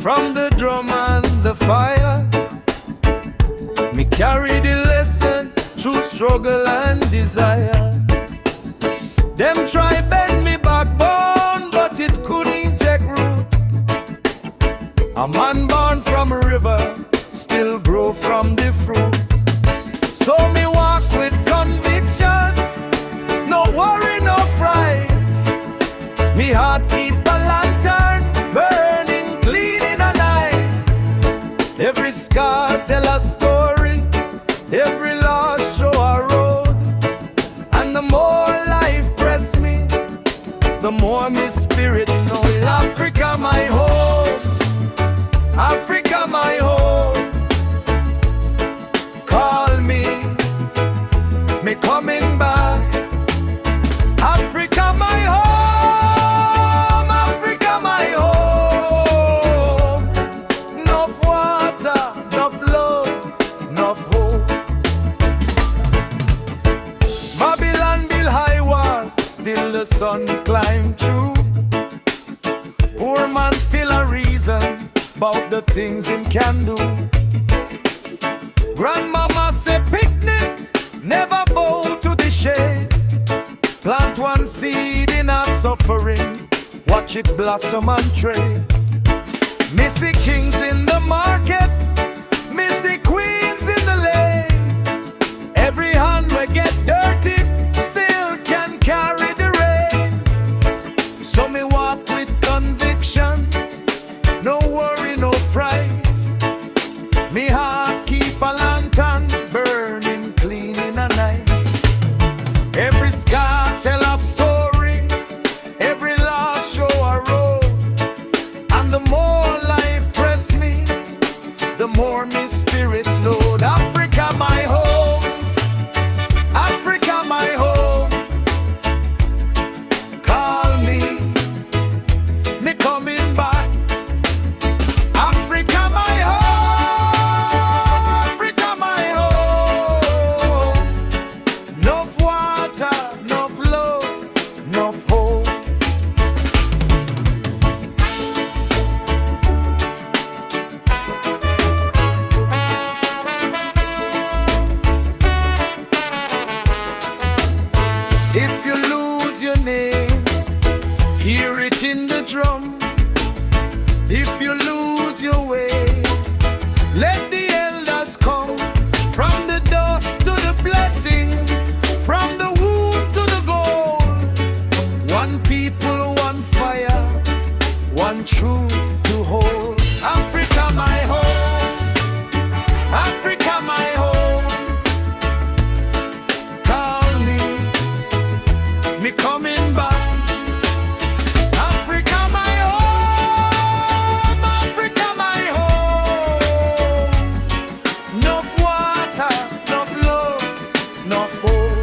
from the drum and the fire. Me carry the lesson through struggle and desire. Them try bend me backbone, but it couldn't take root. A man born from a river still grow from the fruit. So me walk with conviction, no worry, no fright. Me heart keep a lantern burning clean in a night. Every scar tell a story, every loss show a road. And the more life press me, the more me spirit know. Africa my home, Africa my home. Call me coming back. Africa my home, Africa my home. Enough water, enough love, enough hope. Babylon build high wall, still the sun climb through. Poor man still a reason about the things him can do. Grandmama say picnic, never bow to the shade. Plant one seed in our suffering, watch it blossom and trade. Missy kings in the market, missy queens in the lane. Every hand will get dirty, still can carry the rain. So me walk with conviction, no worry, no fright. Me heart keep a lantern burning clean in a night. Every scar tell a story, every loss show a road. And the more life press me, the more me spirit load. Africa my home, Africa my home. Call me coming back. Africa my home, Africa my home. Enough water, enough love, enough hope. If you lose your name, hear it in the drum. If you lose your way, let the elders come. From the dust to the blessing, from the wound to the gold. One people, one fire, one truth to hold. Africa my home, Africa my home. Call me coming back. Africa my home, Africa my home. Enough water, enough love, enough hope.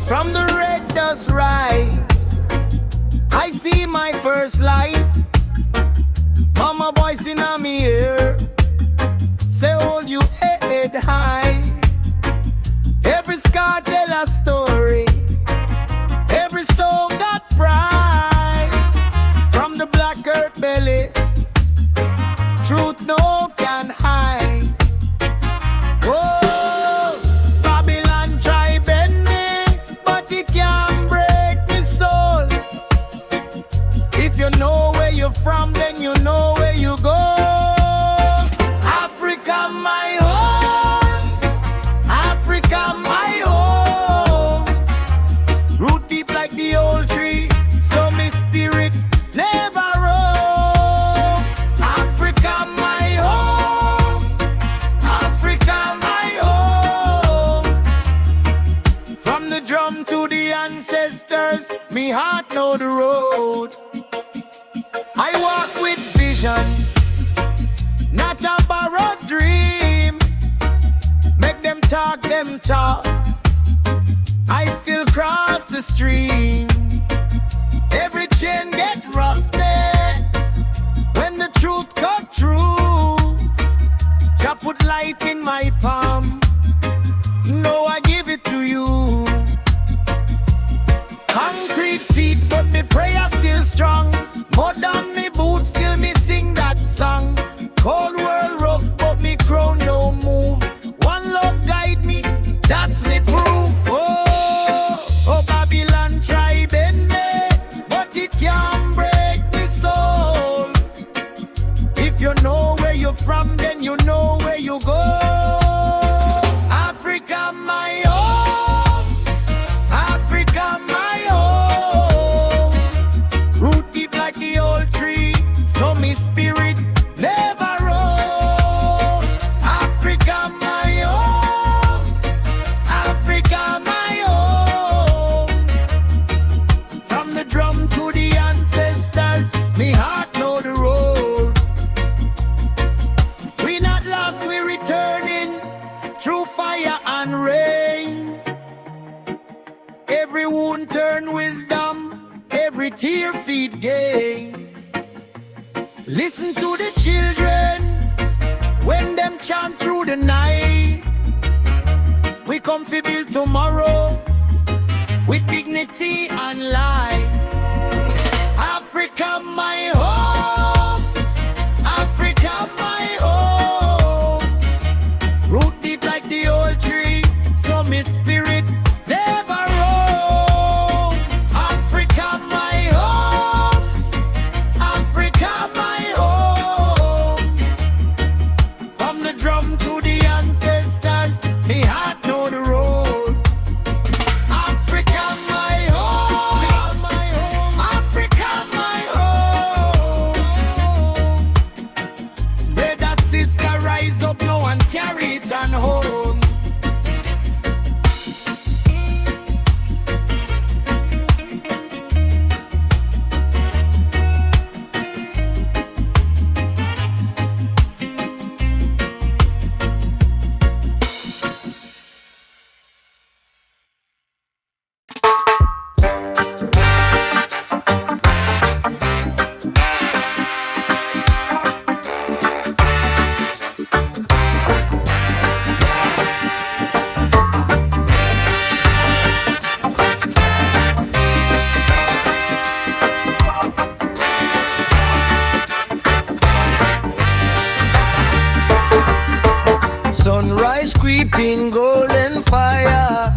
From the red dust rise, I see my first light. Mama voice in me ear, say hold you head high. Every scar tell a story, every stone got pride. From the black earth belly, truth no can hide. Oh, Babylon try bend me, but it can't break me soul. If you know where you're from, then you know where you go. talk them talk, I still cross the stream. Every chain get rusted when the truth cut through. Jah put light in my palm, no I give it to you. Concrete feet but me prayer still strong. Mud on me boots still me sing that song. Cold world rough but me crown no move. One love guide me, that's me proof. Oh Babylon try bend me, but it can't break me soul. If you know where you're from, then you know where you go. Africa my home, Africa my home. Root deep like the old tree, so me spirit never roam. Africa my home, Africa my home. From the drum to the ancestors, me heart know the road. We not lost, we returning through fire and rain. Every wound turn wisdom, every tear feed gain. Listen to the children when them chant through the night. We come to build tomorrow with dignity and life. Africa my home, Africa my home. Root deep like the old tree, so me spirit never roam. Africa my home, Africa my home. From the drum to the ancestors, me heart know the road. Africa my home, Africa my home. Brother, sister, rise up now and carry it on home. Sunrise creeping, golden fire.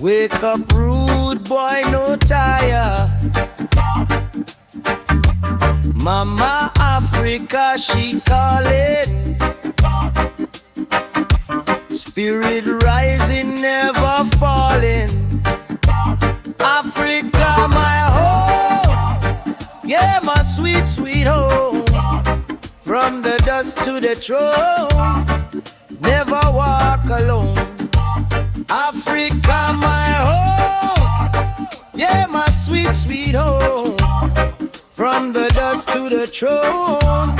Wake up, rude boy, no tire. Mama Africa, she calling. Spirit rising, never falling. Africa, my home. Yeah, my sweet, sweet home. From the dust to the throne, never walk alone. Africa, my home. Yeah, my sweet, sweet home. From the dust to the throne,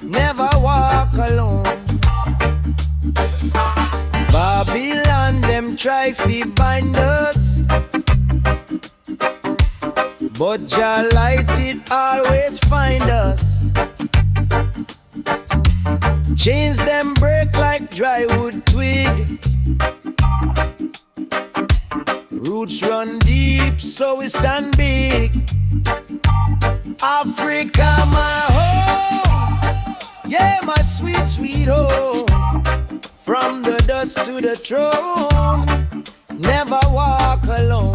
never walk alone. Babylon, them try to bind us, but Jah light it always find us. Chains them break like dry wood twig. Roots run deep, so we stand big. Africa, my home. Yeah, my sweet, sweet home. From the dust to the throne, never walk alone.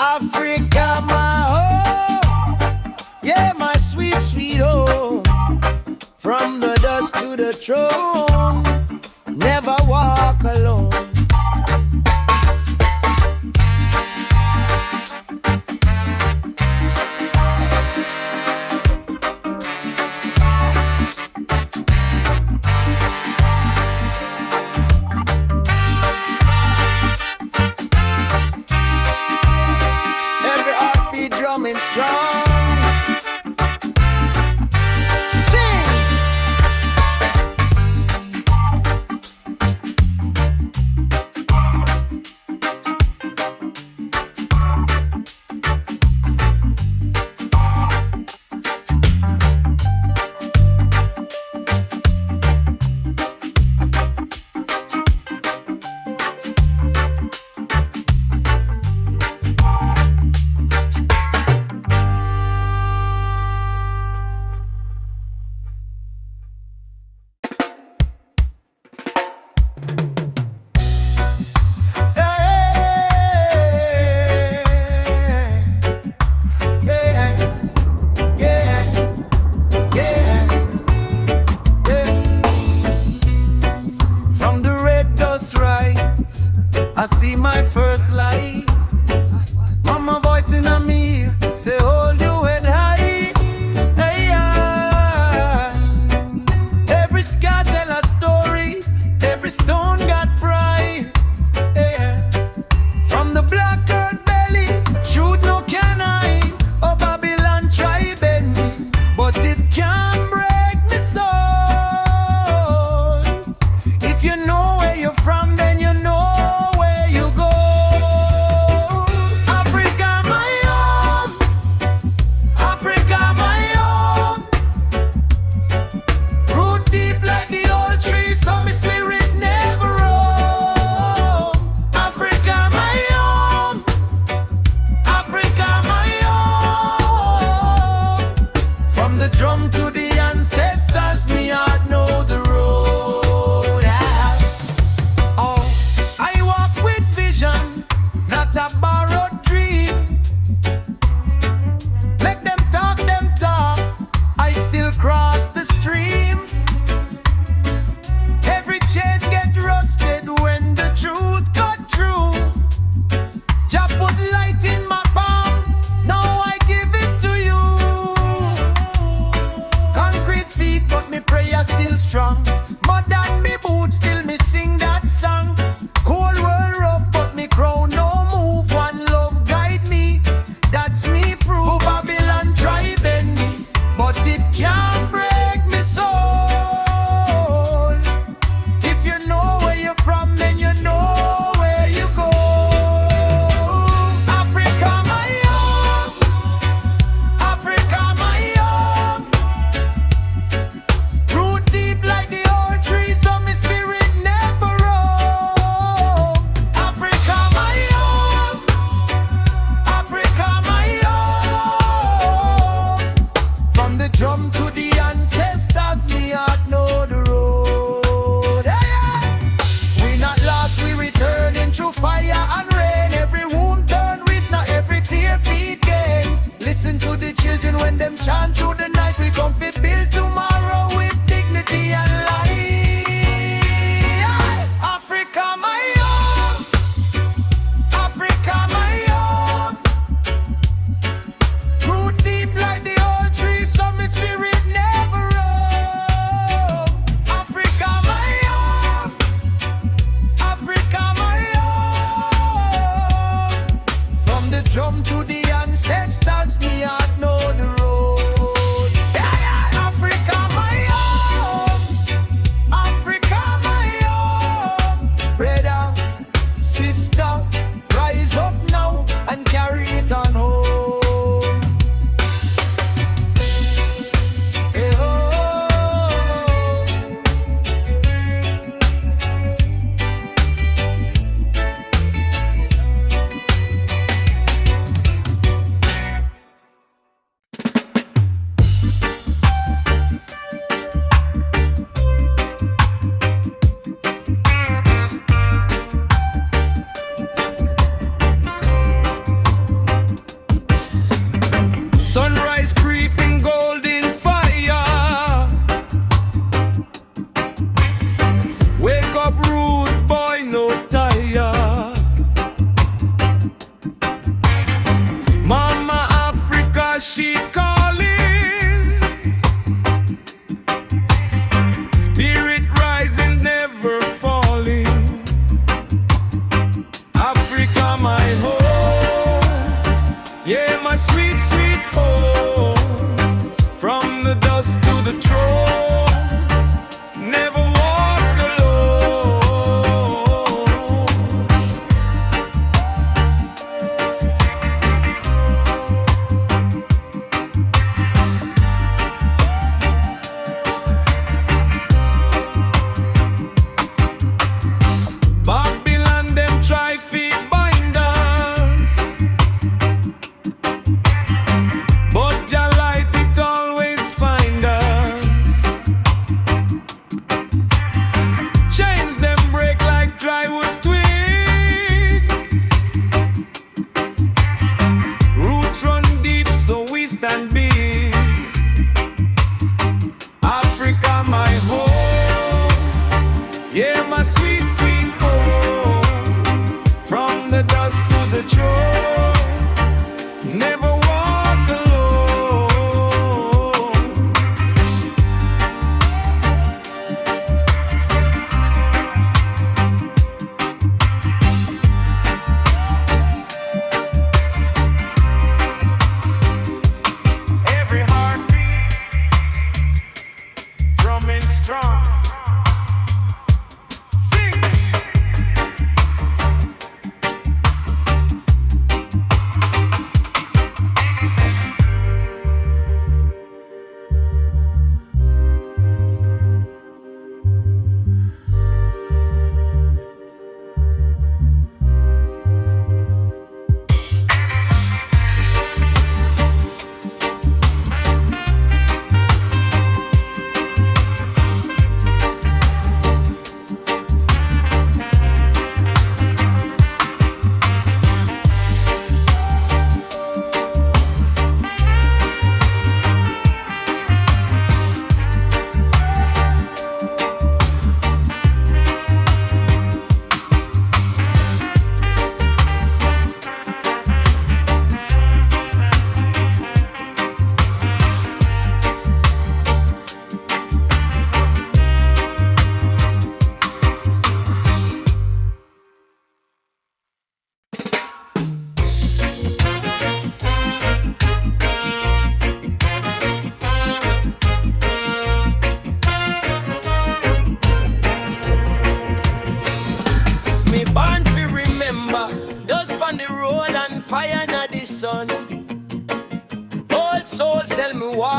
Africa, my home. Yeah, my sweet, sweet home. From the dust to the throne, never walk alone. Every heartbeat drumming strong. drum to the ancestors, me heart know the road. Yeah. Oh, I walk with vision, not a borrowed dream. Make them talk, I still cross the stream. Every chain get rusted when the truth got through. Jah put light in my palm, now I give it to you. Concrete feet, but me prayer still strong. Mud on me boots, still me sing that song. Cold world rough, but me crown no move. One love guide me, that's me proof. Babylon try bend me, but it can't break me soul. If you know where you're from, then you know where you go. Africa, my home. Africa, my home. Root deep like the old trees, so my spirit never roam. Africa, my home. Africa, my home. From the drum to the ancestors, me heart know the road. Hey, hey. We not lost, we returning through fire and rain. Every wound turn reach, now every tear feed gain. Listen to the children when them chant through the night. We come fit build tomorrow with dignity and light. Africa, my home. Africa, my home. Root deep like the old trees, so my spirit never roam. Africa, my home. Africa, my home. From the drum to the ancestors, me heart know the road.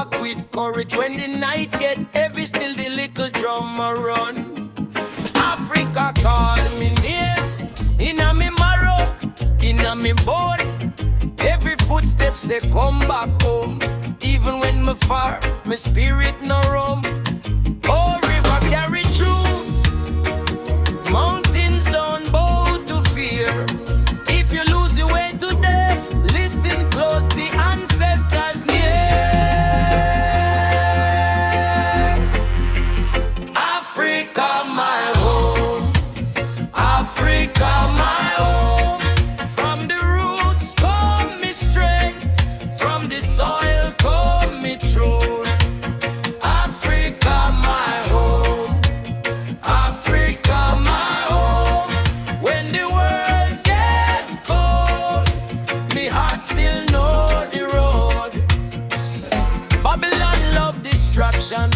walk with courage. When the night get heavy, still the little drummer run. Africa call me name, inna me marrow, inna me bone. Every footstep say come back home. Even when me far, my spirit no roam. Oh, river carry through, mountains don't bow to fear. If you lose your way today, listen close, the ancestors near. Africa my home, Africa my home. From the roots come me strength, from the soil come me truth. Africa my home, Africa my home. When the world gets cold, me heart still know the road. Babylon love distraction,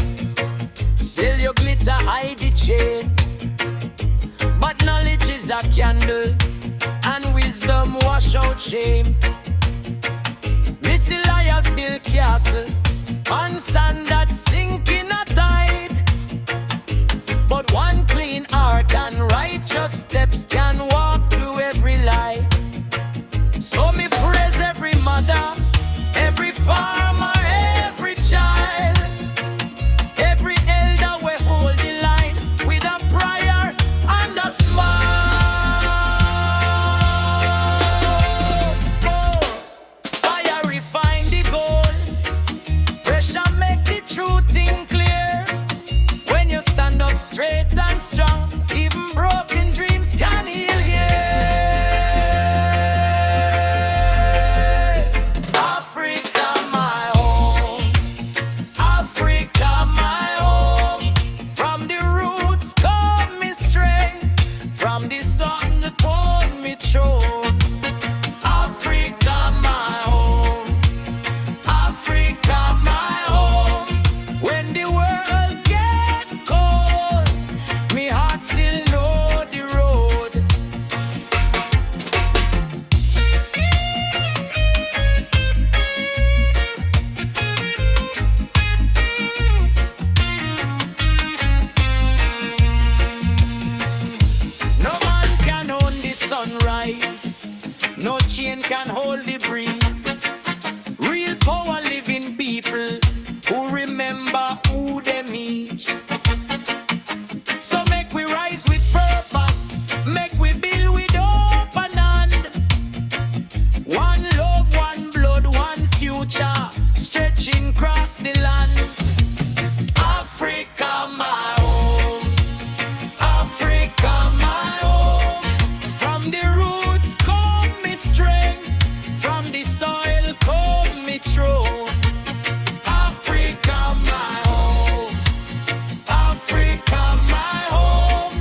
sell your glitter, hide the chain. But knowledge is a candle, and wisdom wash out shame. Missy liars build castle on sand that sink in a tide. But one clean heart and righteous steps can walk through every lie. So me praise every mother, every farmer, every child, every elder we hold the line with a prayer and a smile. Oh, fire refine the gold, pressure make the truth thing clear. When you stand up straight and strong, even broken dreams can heal, yeah. Africa my home, Africa my home. From the roots come me strength, from the sun that poured me through. Africa my home, Africa my home. When the world get cold, me heart still know the road. No man can own the sunrise, no chain can hold the breeze. Real power live in people who remember who they meet. So make we rise with purpose, make we build with hope and hand. One love, one blood, one future, stretching across the land. Africa my home, Africa my home. From the roots come me strength, from the soil come me truth. Africa my home, Africa my home.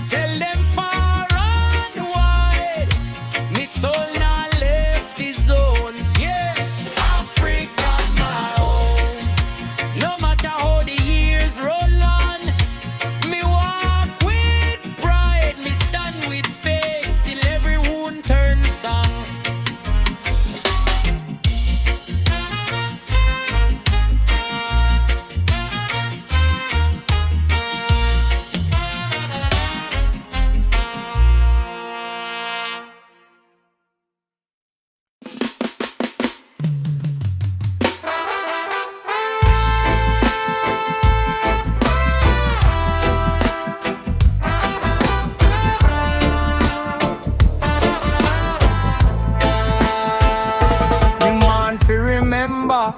Tell them far and wide, me soul not left the zone. Yeah, Africa my home. No matter how the years roll on, me walk with pride, me stand with faith till every wound turns song. The man fi remember,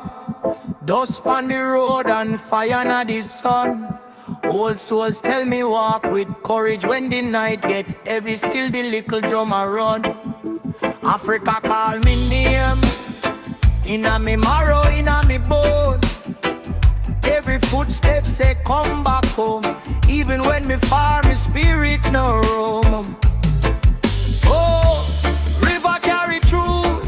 dust on the road and fire na the sun. Old souls tell me walk with courage. When the night get heavy, still the little drummer run. Africa call me name, inna me marrow, inna me bone. Every footstep say come back home. Even when me far, me spirit no roam. Oh, river carry through,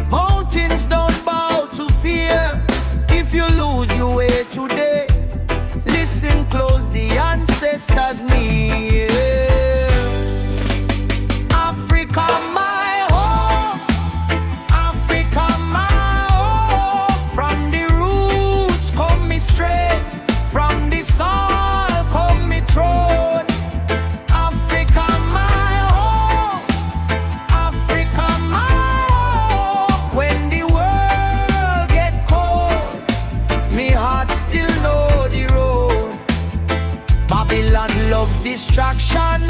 mountains don't bow to fear. If you lose your way today, listen close, the ancestors near. Africa my home, Africa my home. From the roots distraction.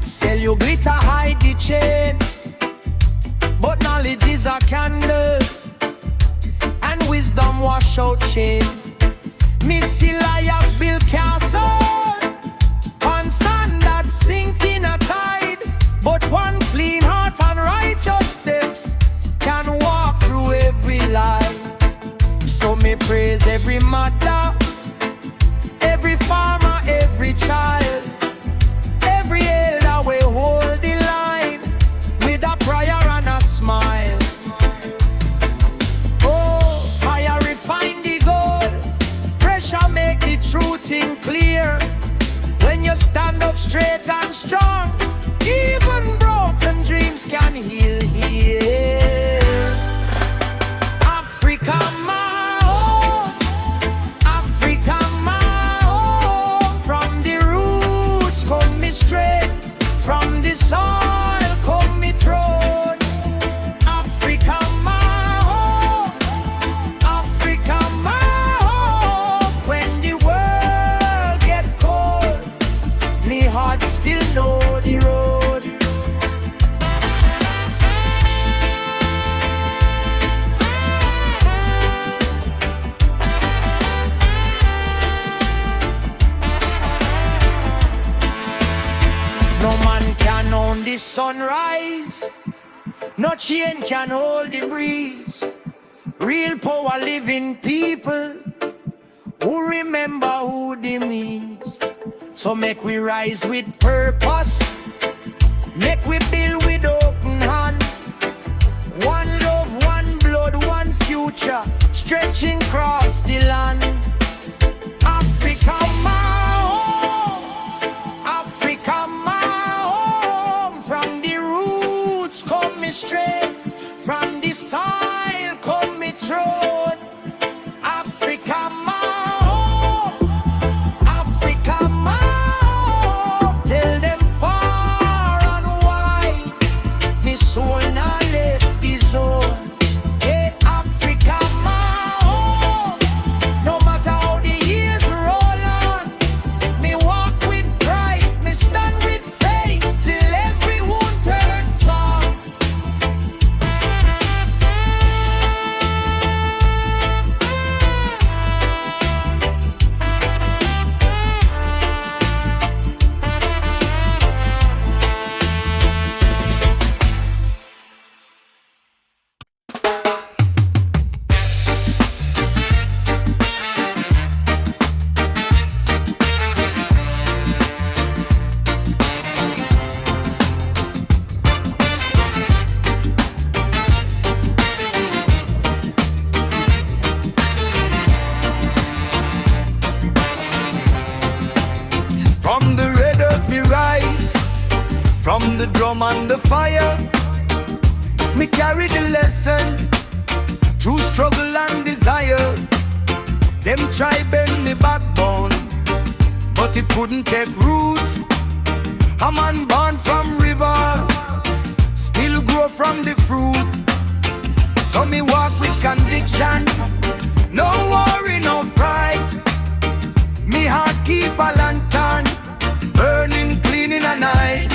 Sell you glitter, hide the chain. But knowledge is a candle, and wisdom wash out shame. Missy liars build castle on sand that sink in a tide. But one clean heart and righteous steps can walk through every lie. So me praise every mother, every farmer, every child, every elder we hold the line with a prayer and a smile. Oh, fire refine the gold, pressure make the truth thing clear. When you stand up straight and strong, even broken dreams can heal here. Africa, my home, Africa, my home. From the roots come me straight, from the soil come me throne. Africa, my home, Africa, my home. When the world get cold, me heart still know the road. No man can own the sunrise, no chain can hold the breeze. Real power live in people who remember who they means. So make we rise with purpose, make we build with open hand. One love, one blood, one future, stretching across the land. Africa, my home, Africa, my home. From the roots come me straight, from the soil come me throne. Africa, my home, Africa, my home. Tell them far and wide, me soul not left the zone. Hey, Africa, my home. No matter how the years roll on, me walk with pride, me stand with faith till everyone turns song. From the red earth me rise, from the drum and the fire. Me carry the lesson through struggle and desire. Them try bend me backbone, but it couldn't take root. A man born from river, still grow from the fruit. So me walk with conviction, no worry, no fright. Me heart keep a lantern, burning clean in a night.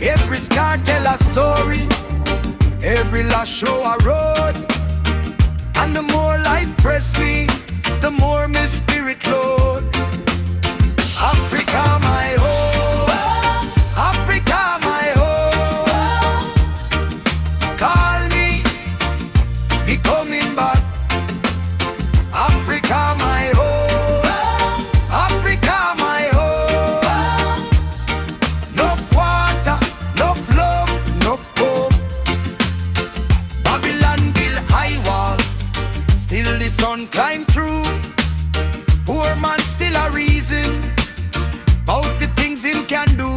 Every scar tell a story, every lash show a road. And the more life press me, the more my spirit load. Africa, my home, Africa, my home. Call me, be coming back. Africa, my home, Africa, my home. Enough water, enough love, enough hope. Babylon build high wall, still the sun climb through. Poor man still a reason about the things him can do.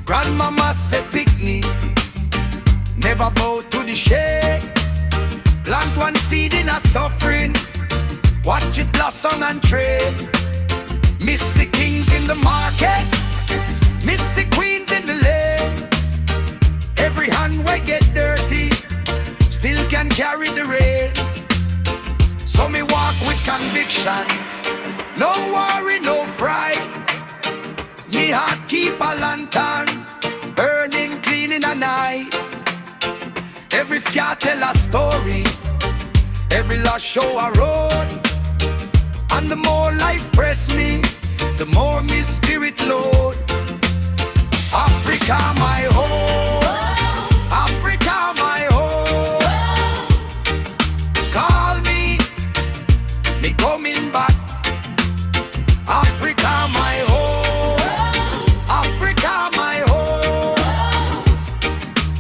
Grandmama said picnic, never bow to the shade. Plant one seed in a suffering, watch it blossom and trade. Missy kings in the market, missy queens in the lane. Every hand we get dirty, still can carry the rain. So me walk with conviction, no worry, no fright. keep a lantern burning clean in a night. Every scar tell a story, every loss show a road. And the more life press me, the more me spirit load. Africa my home, Africa my home. Call me coming back. Africa my home, Africa my home.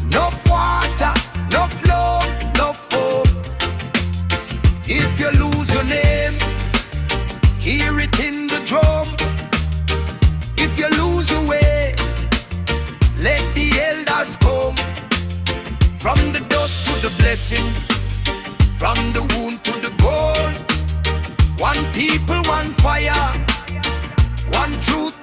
Enough water, enough love, enough hope. If you lose your name, hear it in the drum. If you lose your way, let the elders come. From the dust to the blessing, from the wound to the gold. One people, one fire, one truth